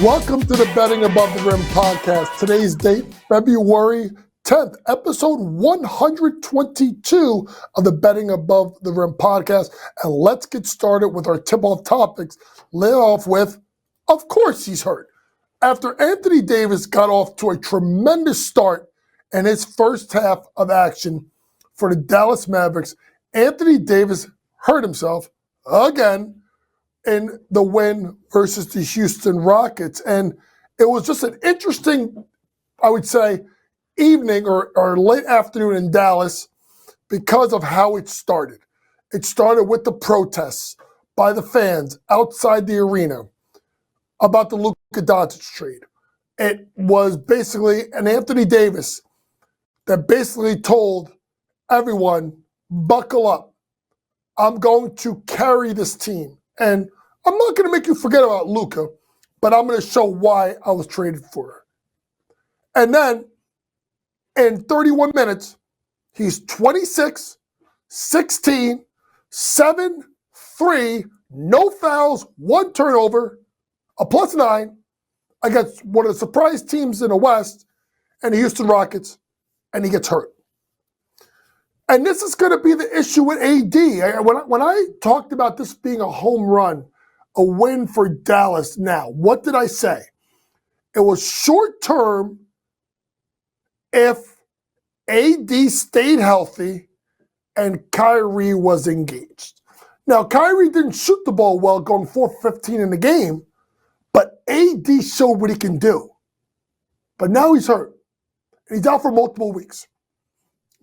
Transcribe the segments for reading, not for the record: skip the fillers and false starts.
Welcome to the Betting Above the Rim podcast. Today's date, February 10th, episode 122 of the Betting Above the Rim podcast. And let's get started with our tip-off topics. Lay off with, of course he's hurt. After Anthony Davis got off to a tremendous start in his first half of action for the Dallas Mavericks, Anthony Davis hurt himself again in the win versus the Houston Rockets. And it was just an interesting, I would say, evening or late afternoon in Dallas because of how it started. It started with the protests by the fans outside the arena about the Luka Doncic trade. It was basically an Anthony Davis that basically told everyone, buckle up. I'm going to carry this team. And I'm not going to make you forget about Luka, but I'm going to show why I was traded for her. And then, in 31 minutes, he's 26, 16, 7, 3, no fouls, 1 turnover, a +9 against one of the surprise teams in the West and the Houston Rockets, and he gets hurt. And this is going to be the issue with AD. When I talked about this being a home run, a win for Dallas now, what did I say? It was short term if AD stayed healthy and Kyrie was engaged. Now, Kyrie didn't shoot the ball well going 4-15 in the game, but AD showed what he can do. But now he's hurt, and he's out for multiple weeks.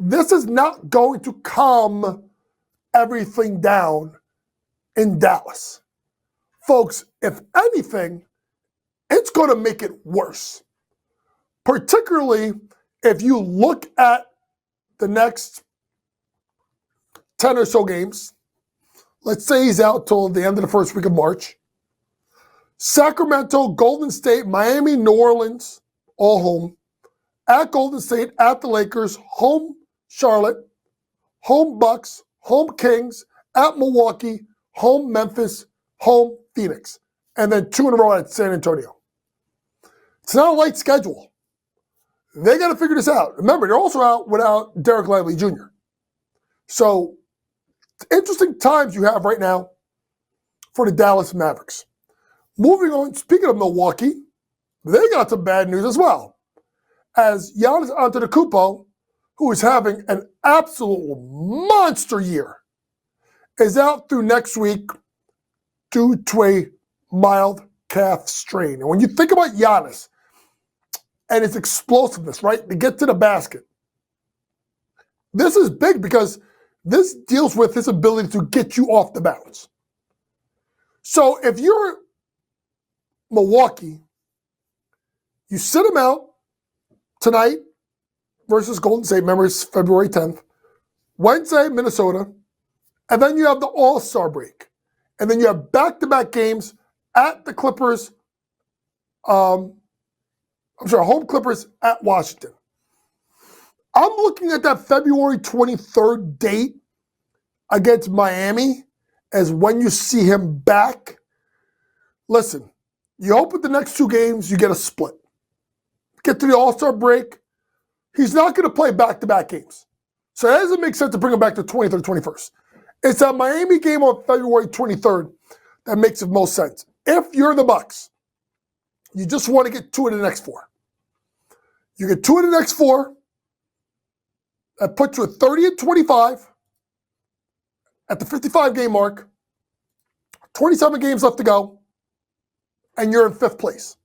This is not going to calm everything down in Dallas. Folks, if anything, it's going to make it worse. Particularly if you look at the next 10 or so games. Let's say he's out till the end of the first week of March. Sacramento, Golden State, Miami, New Orleans, all home. At Golden State, at the Lakers, home Charlotte, home Bucks, home Kings, at Milwaukee, home Memphis, home Phoenix, and then 2 in a row at San Antonio. It's not a light schedule. They got to figure this out. Remember, they're also out without Derek Lively Jr. So, interesting times you have right now for the Dallas Mavericks. Moving on, speaking of Milwaukee, they got some bad news as well. As Giannis Antetokounmpo, who is having an absolute monster year, is out through next week due to a mild calf strain. And when you think about Giannis and his explosiveness, right, to get to the basket, this is big because this deals with his ability to get you off the bounce. So if you're Milwaukee, you sit him out tonight versus Golden State, remember it's February 10th, Wednesday, Minnesota, and then you have the All-Star break. And then you have back-to-back games at the Clippers, home Clippers at Washington. I'm looking at that February 23rd date against Miami as when you see him back. Listen, you hope with the next 2 games you get a split. Get to the All-Star break. He's not going to play back-to-back games. So it doesn't make sense to bring him back to 23rd, 21st. It's that Miami game on February 23rd that makes the most sense. If you're the Bucks, you just want to get 2 of the next 4. You get 2 of the next 4. That puts you at 30-25 at the 55-game mark. 27 games left to go. And you're in 5th place.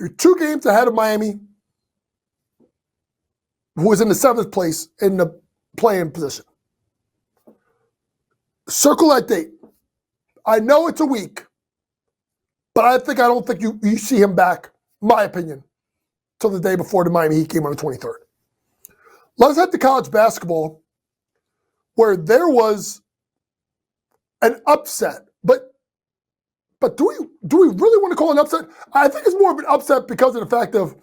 You're 2 games ahead of Miami, who is in the 7th place in the play-in position. Circle that date. I know it's a week, but I don't think you see him back, my opinion, till the day before the Miami Heat game on the 23rd. Let's head to college basketball, where there was an upset. But do we really want to call it an upset? I think it's more of an upset because of the fact of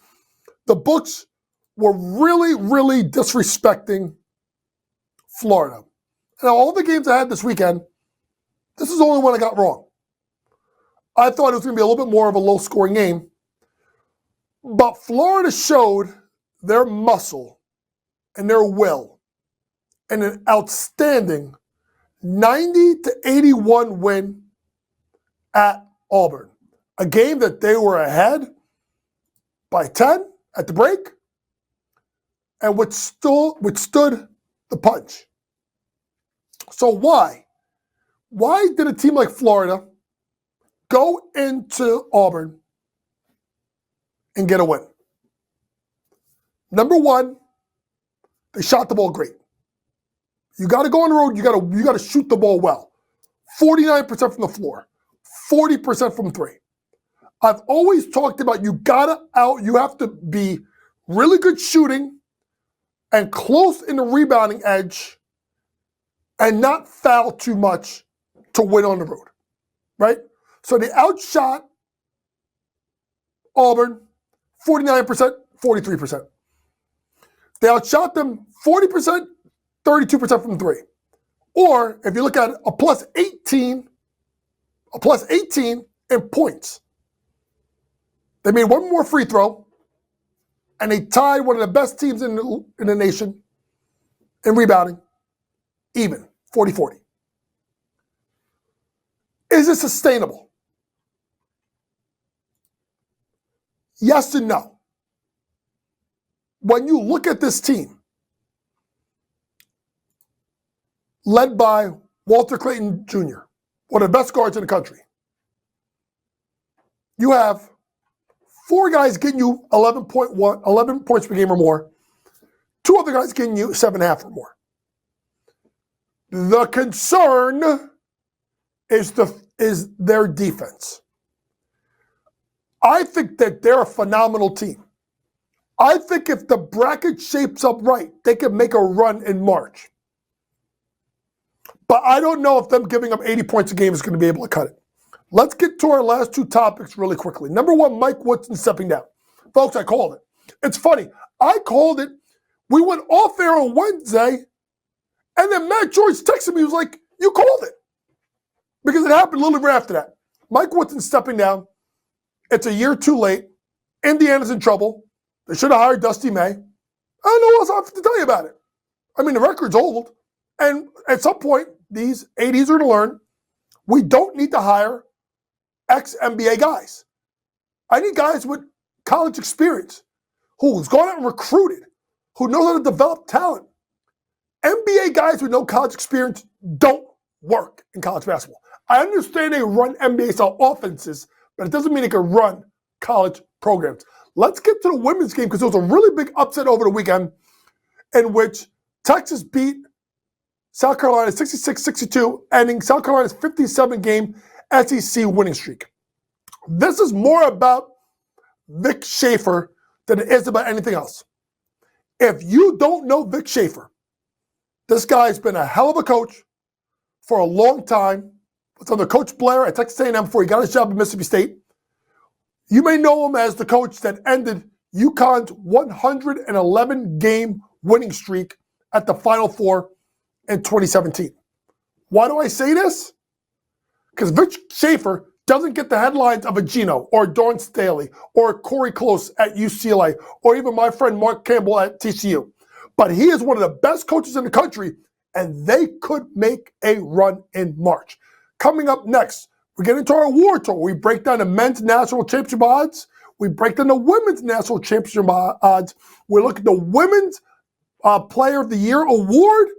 the books were really, really disrespecting Florida. Now, all the games I had this weekend, this is the only one I got wrong. I thought it was going to be a little bit more of a low-scoring game. But Florida showed their muscle and their will in an outstanding 90-81 win at Auburn. A game that they were ahead by 10 at the break and withstood the punch. So why? Why did a team like Florida go into Auburn and get a win? Number one, they shot the ball great. You got to go on the road. You got to shoot the ball well. 49% from the floor, 40% from three. I've always talked about you have to be really good shooting and close in the rebounding edge and not foul too much to win on the road, right? So they outshot Auburn 49%, 43%. They outshot them 40%, 32% from three. Or if you look at it, a plus 18 in points. They made one more free throw, and they tied one of the best teams in the nation in rebounding, even, 40-40. Is it sustainable? Yes and no. When you look at this team, led by Walter Clayton Jr., one of the best guards in the country, you have four guys getting you 11 points per game or more, two other guys getting you 7.5 or more. The concern is their defense. I think that they're a phenomenal team. I think if the bracket shapes up right, they can make a run in March. But I don't know if them giving up 80 points a game is going to be able to cut it. Let's get to our last two topics really quickly. Number one, Mike Woodson stepping down. Folks, I called it. It's funny. I called it. We went off air on Wednesday, and then Matt George texted me. He was like, you called it. Because it happened a little bit after that. Mike Woodson stepping down. It's a year too late. Indiana's in trouble. They should have hired Dusty May. I don't know what else I have to tell you about it. I mean, the record's old. And at some point, these 80s are going to learn we don't need to hire ex-NBA guys. I need guys with college experience who's gone out and recruited, who knows how to develop talent. NBA guys with no college experience don't work in college basketball. I understand they run NBA-style offenses, but it doesn't mean they can run college programs. Let's get to the women's game because there was a really big upset over the weekend in which Texas beat South Carolina 66-62, ending South Carolina's 57-game SEC winning streak. This is more about Vic Schaefer than it is about anything else. If you don't know Vic Schaefer, this guy's been a hell of a coach for a long time. Was under Coach Blair at Texas A&M before he got his job at Mississippi State. You may know him as the coach that ended UConn's 111-game winning streak at the Final Four in 2017. Why do I say this? Because Vic Schaefer doesn't get the headlines of a Gino or Dawn Staley or Corey Close at UCLA or even my friend Mark Campbell at TCU. But he is one of the best coaches in the country, and they could make a run in March. Coming up next, we get into our award tour. We break down the men's national championship odds. We break down the women's national championship odds. We look at the women's player of the year award.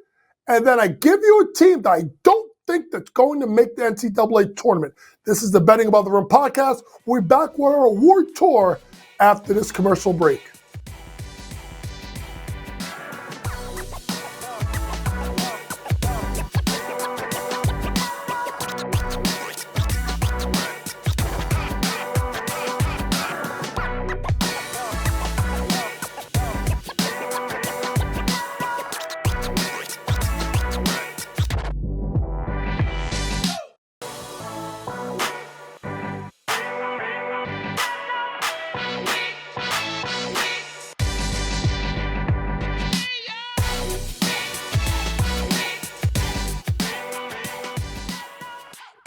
And then I give you a team that I don't think that's going to make the NCAA tournament. This is the Betting Above the Rim podcast. We'll be back with our award tour after this commercial break.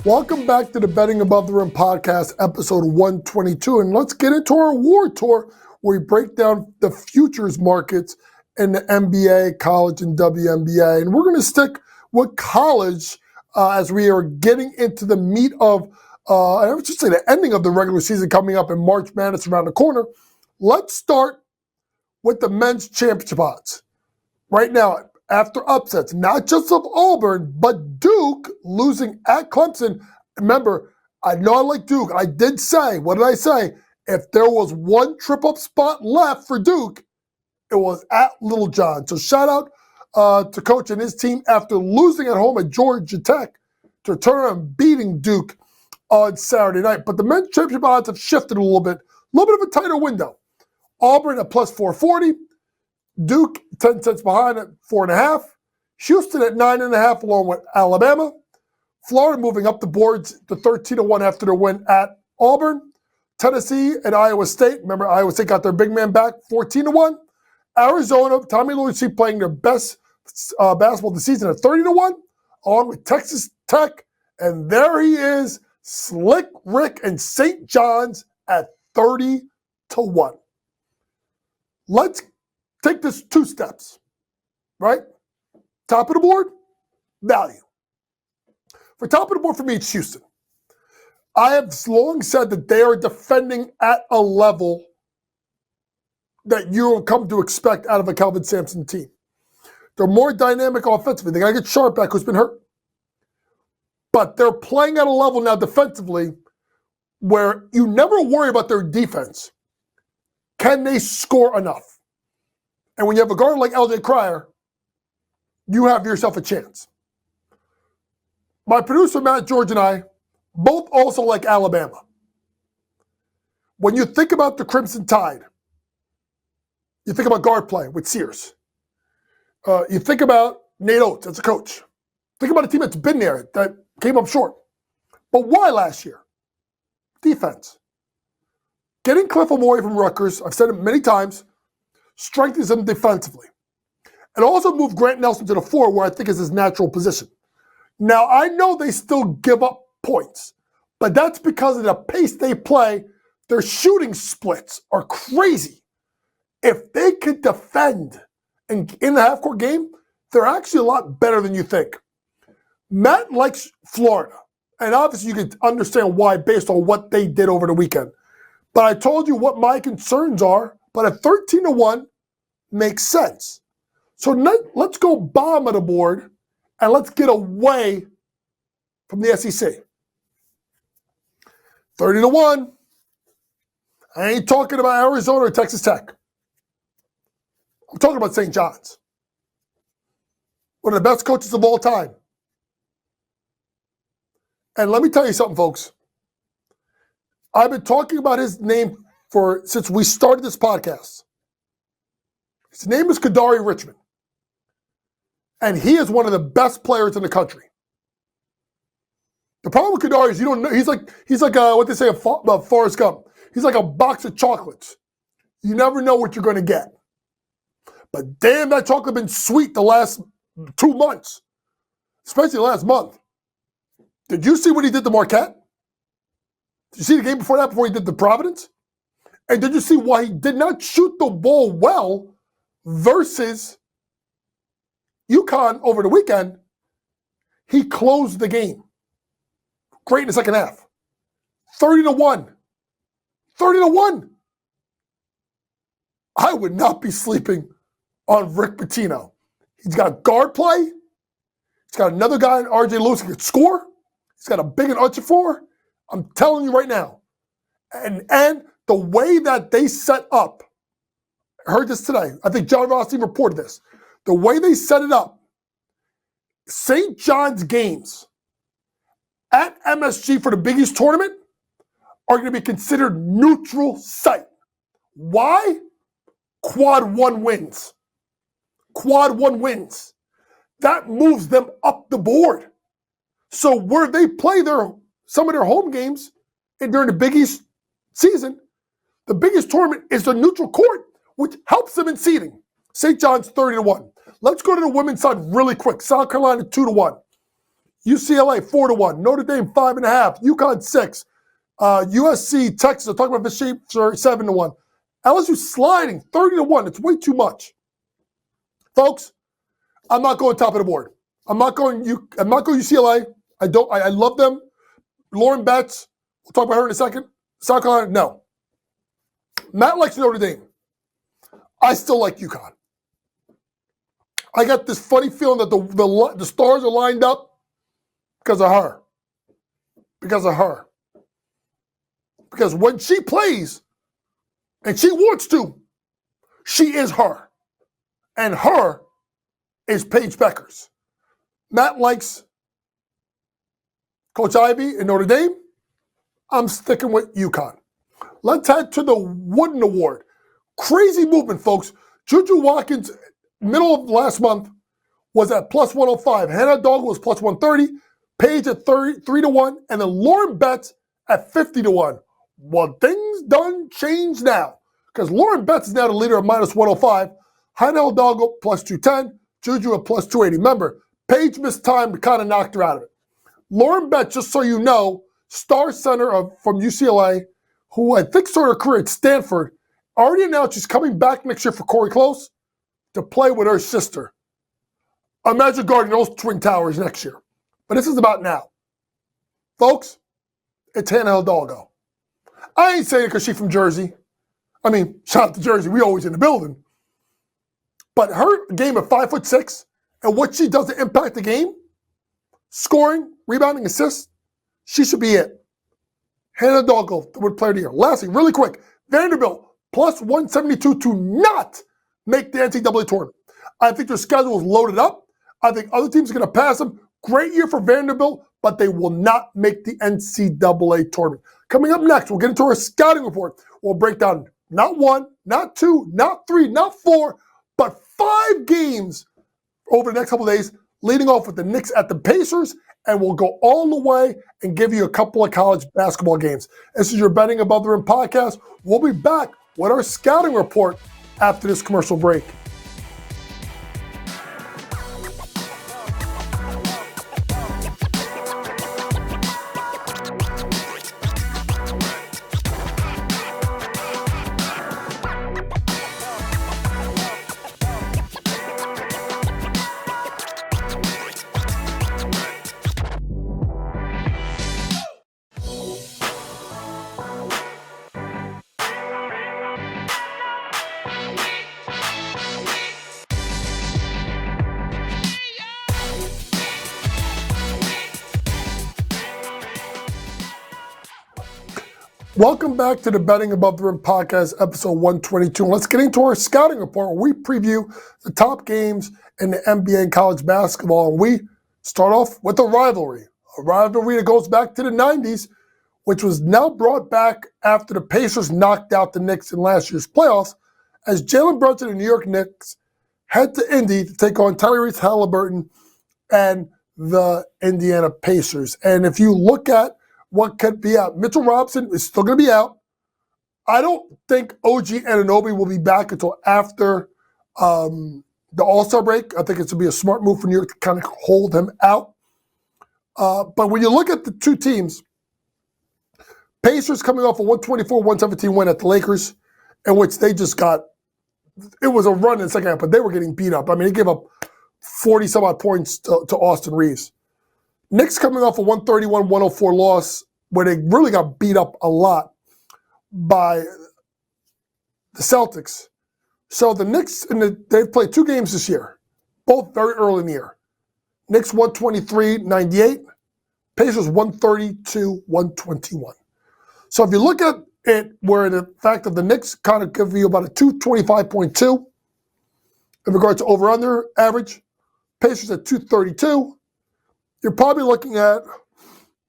Welcome back to the Betting Above the Rim podcast, episode 122. And let's get into our award tour where we break down the futures markets in the NBA, college, and WNBA. And we're going to stick with college as we are getting into the meat of, I would just say the ending of the regular season coming up in March Madness around the corner. Let's start with the men's championship odds. Right now, after upsets, not just of Auburn, but Duke losing at Clemson. Remember, I know I like Duke. I did say, what did I say? If there was one trip-up spot left for Duke, it was at Little John. So shout out to Coach and his team after losing at home at Georgia Tech to turn around beating Duke on Saturday night. But the men's championship odds have shifted a little bit of a tighter window. Auburn at plus 440. Duke, 10 cents behind at 4.5. Houston at 9.5 along with Alabama. Florida moving up the boards to 13-1 after their win at Auburn. Tennessee and Iowa State. Remember, Iowa State got their big man back, 14-1. Arizona, Tommy Lloyd playing their best basketball of the season at 30-1, along with Texas Tech. And there he is, Slick Rick and St. John's at 30-1. Let's take this two steps, right? Top of the board, value. For top of the board for me, it's Houston. I have long said that they are defending at a level that you'll come to expect out of a Kelvin Sampson team. They're more dynamic offensively. They got to get Sharp back, who's been hurt. But they're playing at a level now defensively where you never worry about their defense. Can they score enough? And when you have a guard like LJ Cryer, you have yourself a chance. My producer, Matt George, and I both also like Alabama. When you think about the Crimson Tide, you think about guard play with Sears. You think about Nate Oates as a coach. Think about a team that's been there that came up short. But why last year? Defense. Getting Cliff Amore from Rutgers, I've said it many times, strengthens him defensively. And also move Grant Nelson to the 4, where I think is his natural position. Now, I know they still give up points, but that's because of the pace they play. Their shooting splits are crazy. If they could defend in the half-court game, they're actually a lot better than you think. Matt likes Florida, and obviously you can understand why based on what they did over the weekend. But I told you what my concerns are, but at 13-1 makes sense. So let's go bottom of the board and let's get away from the SEC. 30-1. I ain't talking about Arizona or Texas Tech. I'm talking about St. John's. One of the best coaches of all time. And let me tell you something, folks. I've been talking about his name since we started this podcast. His name is Kadari Richmond. And he is one of the best players in the country. The problem with Kadari is you don't know. He's like what they say about Forrest Gump. He's like a box of chocolates. You never know what you're going to get. But damn, that chocolate been sweet the last 2 months, especially the last month. Did you see what he did to Marquette? Did you see the game before that, before he did to Providence? And did you see why he did not shoot the ball well versus UConn over the weekend? He closed the game. Great in the second half. 30-1. 30-1. I would not be sleeping on Rick Pitino. He's got guard play. He's got another guy in R.J. Lewis who can score. He's got a big and Uchafor. I'm telling you right now. And the way that they set up, I heard this today. I think John Rothstein reported this. The way they set it up, St. John's games at MSG for the Big East tournament are going to be considered neutral site. Why? Quad 1 wins. Quad 1 wins. That moves them up the board. So where they play some of their home games during the Big East season, the Big East tournament is the neutral court, which helps them in seeding. St. John's 30-1. Let's go to the women's side really quick. South Carolina 2-1. UCLA 4-1, Notre Dame 5.5, UConn 6, USC, Texas. I'm talking about the shape 7-1. LSU sliding 30-1. It's way too much, folks. I'm not going top of the board. I'm not going UCLA. I love them. Lauren Betts. We'll talk about her in a second. South Carolina. No. Matt likes Notre Dame. I still like UConn. I got this funny feeling that the stars are lined up because of her. Because of her. Because when she plays, and she wants to, she is her. And her is Paige Beckers. Matt likes Coach Ivy in Notre Dame. I'm sticking with UConn. Let's head to the Wooden Award. Crazy movement, folks. Juju Watkins, middle of last month, was at plus 105. Hannah Dog was plus 130. Paige at 3-1. And then Lauren Betts at 50-1. Well, things done changed now. Because Lauren Betts is now the leader at minus 105. Hannah Dog plus 210. Juju at plus 280. Remember, Paige missed time to kind of knocked her out of it. Lauren Betts, just so you know, star center from UCLA, who I think started her career at Stanford, already announced she's coming back next year for Corey Close to play with her sister. Imagine guarding those Twin Towers next year. But this is about now. Folks, it's Hannah Hidalgo. I ain't saying it because she's from Jersey. I mean, shout out to Jersey. We always in the building. But her game at 5'6", and what she does to impact the game, scoring, rebounding, assists, she should be it. Hannah Hidalgo would player of the year. Lastly, really quick, Vanderbilt plus 172 to not make the NCAA tournament. I think their schedule is loaded up. I think other teams are going to pass them. Great year for Vanderbilt, but they will not make the NCAA tournament. Coming up next, we'll get into our scouting report. We'll break down not 1, not 2, not 3, not 4, but 5 games over the next couple of days, leading off with the Knicks at the Pacers, and we'll go all the way and give you a couple of college basketball games. This is your Betting Above the Rim podcast. We'll be back with our scouting report after this commercial break. Welcome back to the Betting Above the Rim podcast, episode 122. And let's get into our scouting report where we preview the top games in the NBA and college basketball. And we start off with a rivalry that goes back to the 90s, which was now brought back after the Pacers knocked out the Knicks in last year's playoffs, as Jalen Brunson and the New York Knicks head to Indy to take on Tyrese Halliburton and the Indiana Pacers. And if you look at what could be out, Mitchell Robinson is still going to be out. I don't think OG Anunoby will be back until after the All-Star break. I think it's going to be a smart move for New York to kind of hold him out. But when you look at the two teams, Pacers coming off a 124-117 win at the Lakers, in which they just got, it was a run in the second half, but they were getting beat up. I mean, they gave up 40-some-odd points to Austin Reeves. Knicks coming off a 131-104 loss where they really got beat up a lot by the Celtics. So the Knicks, they've played 2 games this year, both very early in the year. Knicks 123-98, Pacers 132-121. So if you look at it where the fact that the Knicks kind of give you about a 225.2 in regards to over-under average, Pacers at 232, you're probably looking at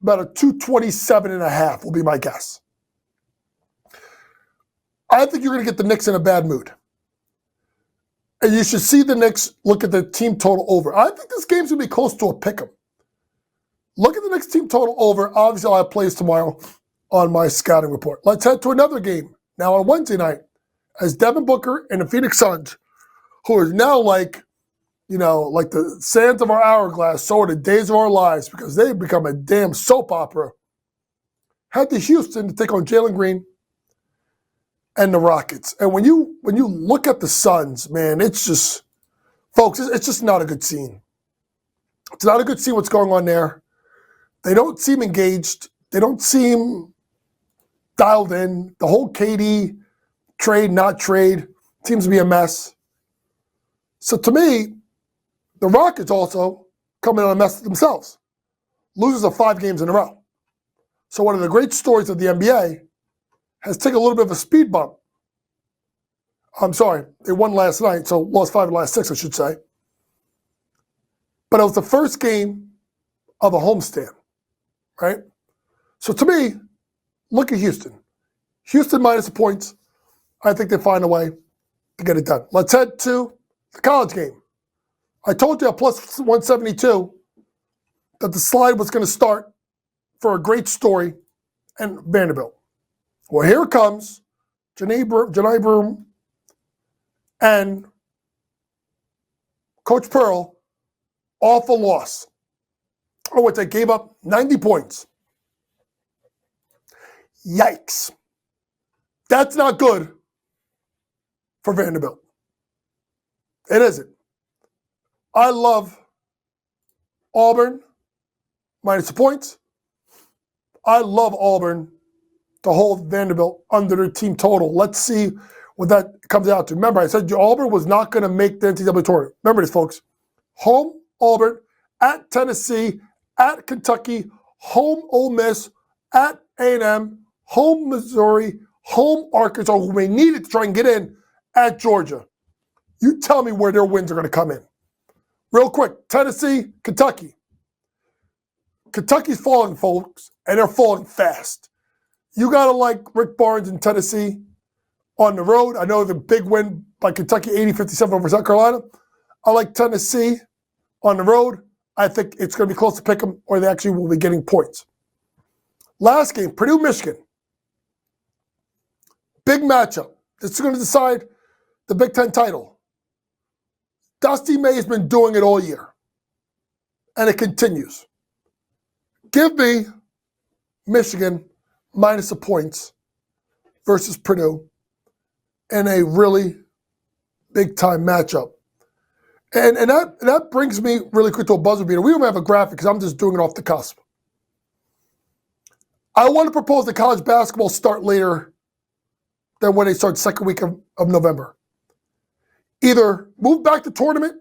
about a 227.5 will be my guess. I think you're going to get the Knicks in a bad mood. And you should see the Knicks look at the team total over. I think this game's going to be close to a pick'em. Look at the Knicks team total over. Obviously, I'll have plays tomorrow on my scouting report. Let's head to another game now on Wednesday night as Devin Booker and the Phoenix Suns, who is now like like the sands of our hourglass, so are the days of our lives, because they've become a damn soap opera. Head to Houston to take on Jalen Green and the Rockets. And when you look at the Suns, man, it's just, folks, it's just not a good scene. It's not a good scene what's going on there. They don't seem engaged. They don't seem dialed in. The whole KD trade, not trade, seems to be a mess. So to me, the Rockets also come in on a mess themselves. Losers of 5 games in a row. So one of the great stories of the NBA has taken a little bit of a speed bump. I'm sorry, they won last night, so lost 5 of the last 6, I should say. But it was the first game of a homestand, right? So to me, look at Houston. Houston minus the points. I think they find a way to get it done. Let's head to the college game. I told you at plus 172 that the slide was going to start for a great story and Vanderbilt. Well, here comes Janai Broome and Coach Pearl off a loss. Oh, what, they gave up 90 points. Yikes. That's not good for Vanderbilt. It isn't. I love Auburn minus the points. I love Auburn to hold Vanderbilt under their team total. Let's see what that comes out to. Remember, I said Auburn was not going to make the NCAA tournament. Remember this, folks. Home Auburn, at Tennessee, at Kentucky, home Ole Miss, at A&M, home Missouri, home Arkansas, who may need it to try and get in, at Georgia. You tell me where their wins are going to come in. Real quick, Tennessee, Kentucky. Kentucky's falling, folks, and they're falling fast. You got to like Rick Barnes in Tennessee on the road. I know the big win by Kentucky, 80-57 over South Carolina. I like Tennessee on the road. I think it's going to be close to pick them, or they actually will be getting points. Last game, Purdue, Michigan. Big matchup. This is going to decide the Big Ten title. Dusty May has been doing it all year, and it continues. Give me Michigan minus the points versus Purdue in a really big-time matchup. And that brings me really quick to a buzzer beater. We don't have a graphic because I'm just doing it off the cusp. I want to propose that college basketball start later than when they start second week of November. Either move back the tournament,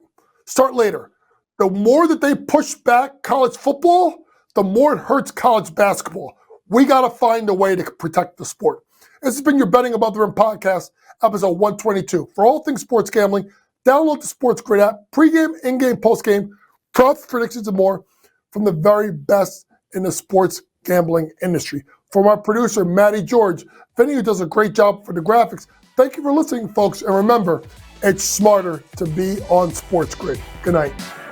start later. The more that they push back college football, the more it hurts college basketball. We got to find a way to protect the sport. This has been your Betting Above the Rim podcast, episode 122. For all things sports gambling, download the Sports Grid app, pregame, in-game, postgame, props, predictions, and more from the very best in the sports gambling industry. From our producer, Matty George, Vinny, who does a great job for the graphics, thank you for listening, folks. And remember, it's smarter to be on Sports Grid. Good night.